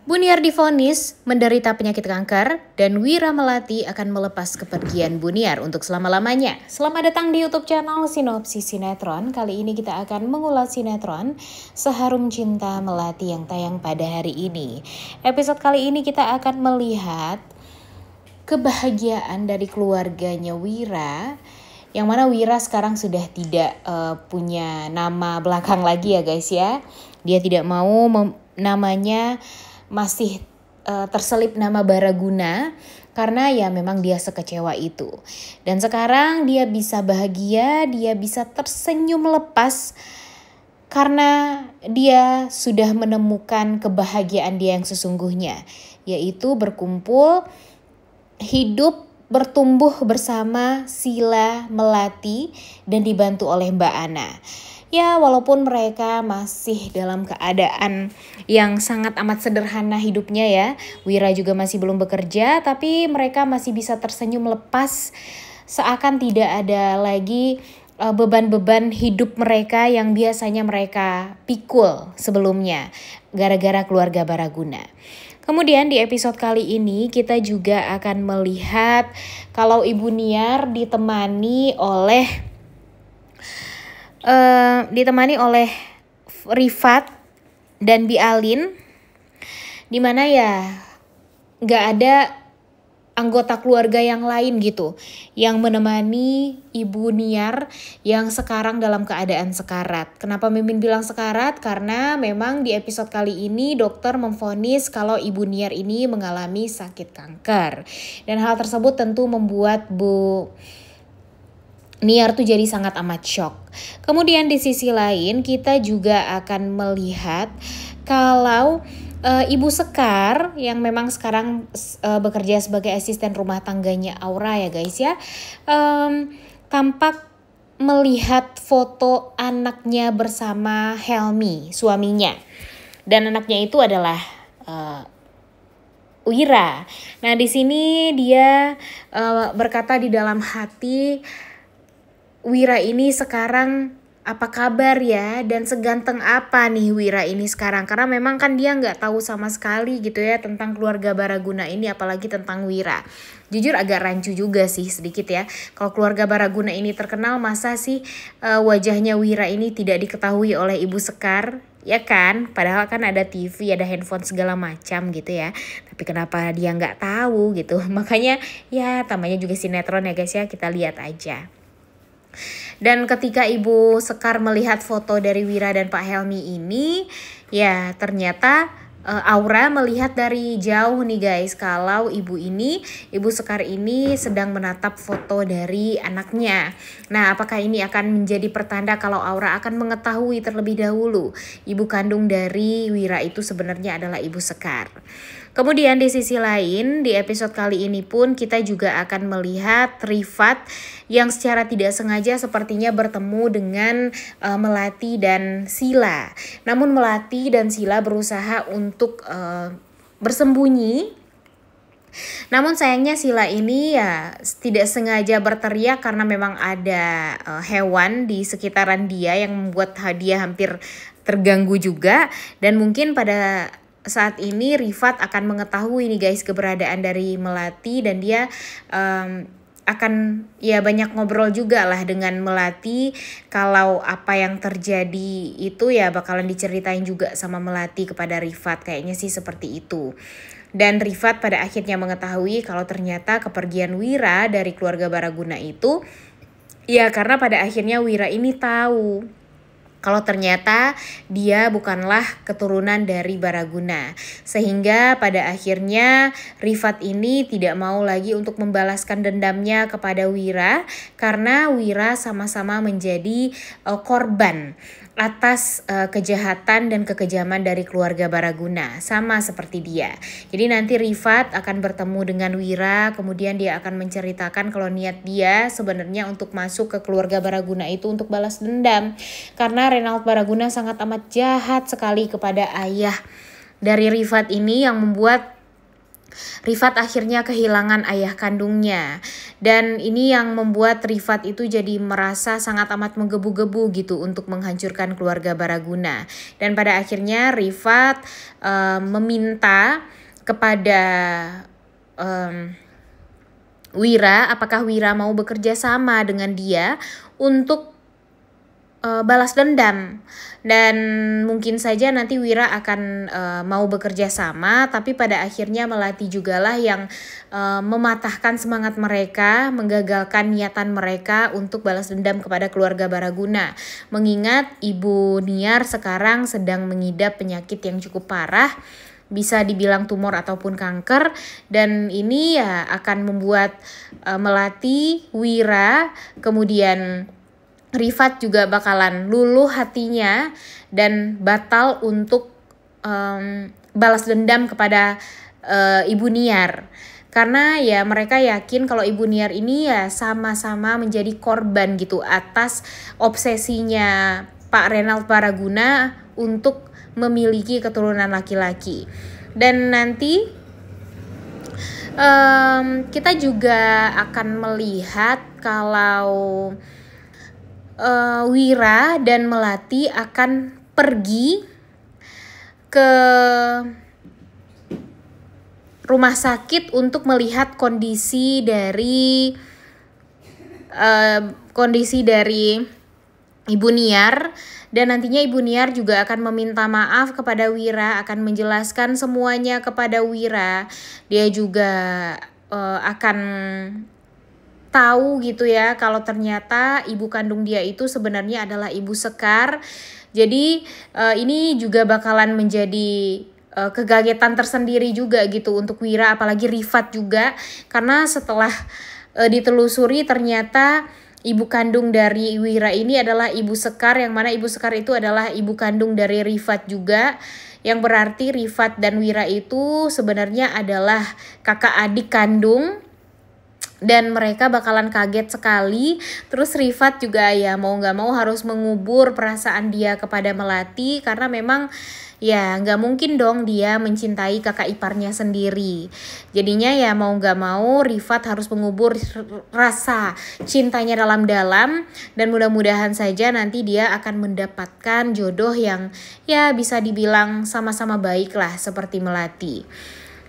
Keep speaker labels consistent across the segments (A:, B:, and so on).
A: Buniar divonis menderita penyakit kanker dan Wira Melati akan melepas kepergian Buniar untuk selama-lamanya. Selamat datang di YouTube channel Sinopsis Sinetron. Kali ini kita akan mengulas sinetron Seharum Cinta Melati yang tayang pada hari ini. Episode kali ini kita akan melihat kebahagiaan dari keluarganya Wira, yang mana Wira sekarang sudah tidak punya nama belakang lagi ya guys ya. Dia tidak mau namanya masih terselip nama Baraguna karena ya memang dia sekecewa itu. Dan sekarang dia bisa bahagia, dia bisa tersenyum lepas karena dia sudah menemukan kebahagiaan dia yang sesungguhnya, yaitu berkumpul, hidup, bertumbuh bersama Sila Melati dan dibantu oleh Mbak Ana. Ya, walaupun mereka masih dalam keadaan yang sangat amat sederhana hidupnya ya. Wira juga masih belum bekerja, tapi mereka masih bisa tersenyum lepas seakan tidak ada lagi beban-beban hidup mereka yang biasanya mereka pikul sebelumnya gara-gara keluarga Baraguna. Kemudian di episode kali ini kita juga akan melihat kalau Ibu Niar ditemani oleh Rifat dan Bialin, dimana ya gak ada anggota keluarga yang lain gitu yang menemani Ibu Niar yang sekarang dalam keadaan sekarat. Kenapa Mimin bilang sekarat? Karena memang di episode kali ini dokter memvonis kalau Ibu Niar ini mengalami sakit kanker, dan hal tersebut tentu membuat Bu Niar tuh jadi sangat amat shock. Kemudian di sisi lain kita juga akan melihat kalau Ibu Sekar yang memang sekarang bekerja sebagai asisten rumah tangganya Aura ya guys ya, tampak melihat foto anaknya bersama Helmi, suaminya. Dan anaknya itu adalah Wira. Nah di sini dia berkata di dalam hati, Wira ini sekarang apa kabar ya, dan seganteng apa nih Wira ini sekarang, karena memang kan dia nggak tahu sama sekali gitu ya tentang keluarga Baraguna ini, apalagi tentang Wira. Jujur agak rancu juga sih sedikit ya, kalau keluarga Baraguna ini terkenal, masa sih wajahnya Wira ini tidak diketahui oleh Ibu Sekar, ya kan? Padahal kan ada TV, ada handphone segala macam gitu ya, tapi kenapa dia nggak tahu gitu. Makanya ya namanya juga sinetron ya guys ya, kita lihat aja. Dan ketika Ibu Sekar melihat foto dari Wira dan Pak Helmi ini, ya ternyata Aura melihat dari jauh nih guys, kalau Ibu Sekar ini sedang menatap foto dari anaknya. Nah, apakah ini akan menjadi pertanda kalau Aura akan mengetahui terlebih dahulu ibu kandung dari Wira itu sebenarnya adalah Ibu Sekar. Kemudian di sisi lain, di episode kali ini pun kita juga akan melihat Rifat yang secara tidak sengaja sepertinya bertemu dengan Melati dan Sila. Namun Melati dan Sila berusaha untuk bersembunyi. Namun sayangnya Sila ini ya tidak sengaja berteriak karena memang ada hewan di sekitaran dia yang membuat dia hampir terganggu juga. Dan mungkin pada saat ini Rifat akan mengetahui nih guys keberadaan dari Melati, dan dia akan ya banyak ngobrol juga lah dengan Melati, kalau apa yang terjadi itu ya bakalan diceritain juga sama Melati kepada Rifat, kayaknya sih seperti itu. Dan Rifat pada akhirnya mengetahui kalau ternyata kepergian Wira dari keluarga Baraguna itu ya karena pada akhirnya Wira ini tahu kalau ternyata dia bukanlah keturunan dari Baraguna. Sehingga pada akhirnya Rifat ini tidak mau lagi untuk membalaskan dendamnya kepada Wira, karena Wira sama-sama menjadi korban atas kejahatan dan kekejaman dari keluarga Baraguna, sama seperti dia. Jadi nanti Rifat akan bertemu dengan Wira, kemudian dia akan menceritakan kalau niat dia sebenarnya untuk masuk ke keluarga Baraguna itu untuk balas dendam, karena Renaud Baraguna sangat amat jahat sekali kepada ayah dari Rifat ini, yang membuat Rifat akhirnya kehilangan ayah kandungnya, dan ini yang membuat Rifat itu jadi merasa sangat amat menggebu-gebu gitu untuk menghancurkan keluarga Baraguna. Dan pada akhirnya Rifat meminta kepada Wira, apakah Wira mau bekerja sama dengan dia untuk balas dendam. Dan mungkin saja nanti Wira akan mau bekerja sama, tapi pada akhirnya Melati jugalah yang mematahkan semangat mereka, menggagalkan niatan mereka untuk balas dendam kepada keluarga Baraguna. Mengingat Ibu Niar sekarang sedang mengidap penyakit yang cukup parah, bisa dibilang tumor ataupun kanker, dan ini ya akan membuat Melati, Wira, kemudian Rifat juga bakalan luluh hatinya dan batal untuk balas dendam kepada Ibu Niar. Karena ya mereka yakin kalau Ibu Niar ini ya sama-sama menjadi korban gitu atas obsesinya Pak Renald Baraguna untuk memiliki keturunan laki-laki. Dan nanti kita juga akan melihat kalau Wira dan Melati akan pergi ke rumah sakit untuk melihat kondisi dari Ibu Niar, dan nantinya Ibu Niar juga akan meminta maaf kepada Wira, akan menjelaskan semuanya kepada Wira. Dia juga akan tahu gitu ya kalau ternyata ibu kandung dia itu sebenarnya adalah Ibu Sekar. Jadi ini juga bakalan menjadi kegagetan tersendiri juga gitu untuk Wira, apalagi Rifat juga, karena setelah ditelusuri ternyata ibu kandung dari Wira ini adalah Ibu Sekar, yang mana Ibu Sekar itu adalah ibu kandung dari Rifat juga, yang berarti Rifat dan Wira itu sebenarnya adalah kakak adik kandung. Dan mereka bakalan kaget sekali. Terus Rifat juga ya mau gak mau harus mengubur perasaan dia kepada Melati, karena memang ya gak mungkin dong dia mencintai kakak iparnya sendiri. Jadinya ya mau gak mau Rifat harus mengubur rasa cintanya dalam-dalam, dan mudah-mudahan saja nanti dia akan mendapatkan jodoh yang ya bisa dibilang sama-sama baik lah seperti Melati.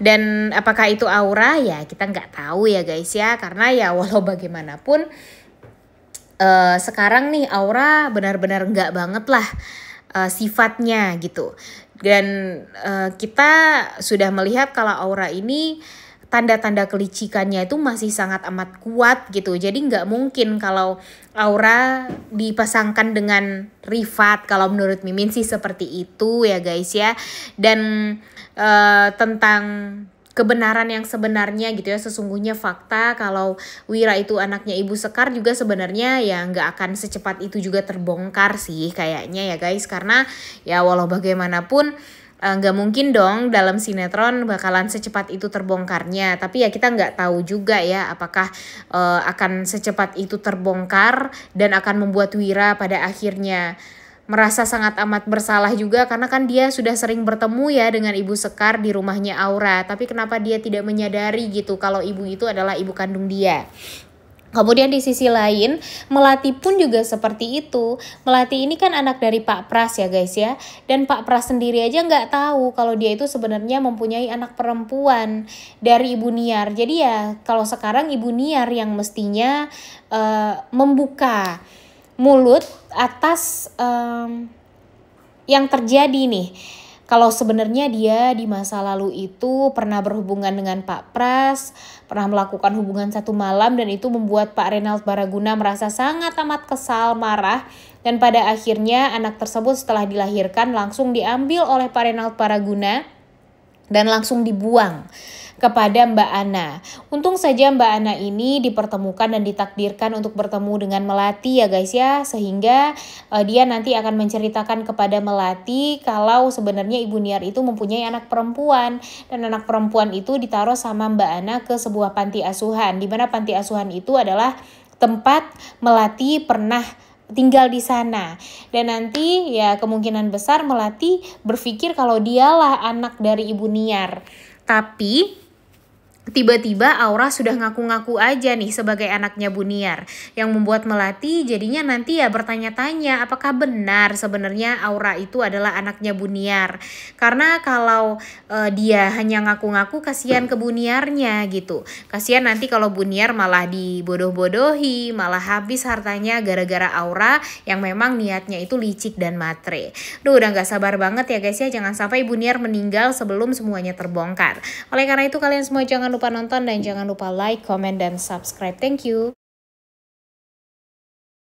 A: Dan apakah itu aura, ya kita nggak tahu ya guys ya, karena ya walau bagaimanapun sekarang nih aura benar-benar nggak banget lah sifatnya gitu. Dan kita sudah melihat kalau aura ini tanda-tanda kelicikannya itu masih sangat amat kuat gitu. Jadi nggak mungkin kalau aura dipasangkan dengan Rifat. Kalau menurut Mimin sih seperti itu ya guys ya. Dan tentang kebenaran yang sebenarnya gitu ya, sesungguhnya fakta kalau Wira itu anaknya Ibu Sekar juga sebenarnya ya nggak akan secepat itu juga terbongkar sih kayaknya ya guys, karena ya walau bagaimanapun nggak mungkin dong dalam sinetron bakalan secepat itu terbongkarnya. Tapi ya kita nggak tahu juga ya apakah akan secepat itu terbongkar dan akan membuat Wira pada akhirnya merasa sangat amat bersalah juga, karena kan dia sudah sering bertemu ya dengan Ibu Sekar di rumahnya Aura, tapi kenapa dia tidak menyadari gitu kalau ibu itu adalah ibu kandung dia. Kemudian di sisi lain, Melati pun juga seperti itu. Melati ini kan anak dari Pak Pras ya guys ya. Dan Pak Pras sendiri aja nggak tahu kalau dia itu sebenarnya mempunyai anak perempuan dari Ibu Niar. Jadi ya kalau sekarang Ibu Niar yang mestinya membuka mulut atas yang terjadi nih. Kalau sebenarnya dia di masa lalu itu pernah berhubungan dengan Pak Pras, pernah melakukan hubungan satu malam, dan itu membuat Pak Renald Baraguna merasa sangat amat kesal, marah, dan pada akhirnya anak tersebut setelah dilahirkan langsung diambil oleh Pak Renald Baraguna dan langsung dibuang kepada Mbak Ana. Untung saja Mbak Ana ini dipertemukan dan ditakdirkan untuk bertemu dengan Melati ya guys ya, sehingga dia nanti akan menceritakan kepada Melati kalau sebenarnya Ibu Niar itu mempunyai anak perempuan, dan anak perempuan itu ditaruh sama Mbak Ana ke sebuah panti asuhan, di mana panti asuhan itu adalah tempat Melati pernah tinggal di sana. Dan nanti ya kemungkinan besar Melati berpikir kalau dialah anak dari Ibu Niar. Tapi tiba-tiba Aura sudah ngaku-ngaku aja nih sebagai anaknya Buniar, yang membuat Melati jadinya nanti ya bertanya-tanya apakah benar sebenarnya Aura itu adalah anaknya Buniar. Karena kalau dia hanya ngaku-ngaku, kasihan ke Buniarnya gitu. Kasihan nanti kalau Buniar malah dibodoh-bodohi, malah habis hartanya gara-gara Aura yang memang niatnya itu licik dan matre. Duh, udah gak sabar banget ya guys ya, jangan sampai Buniar meninggal sebelum semuanya terbongkar. Oleh karena itu kalian semua jangan lupa nonton dan jangan lupa like, comment, dan subscribe. Thank you.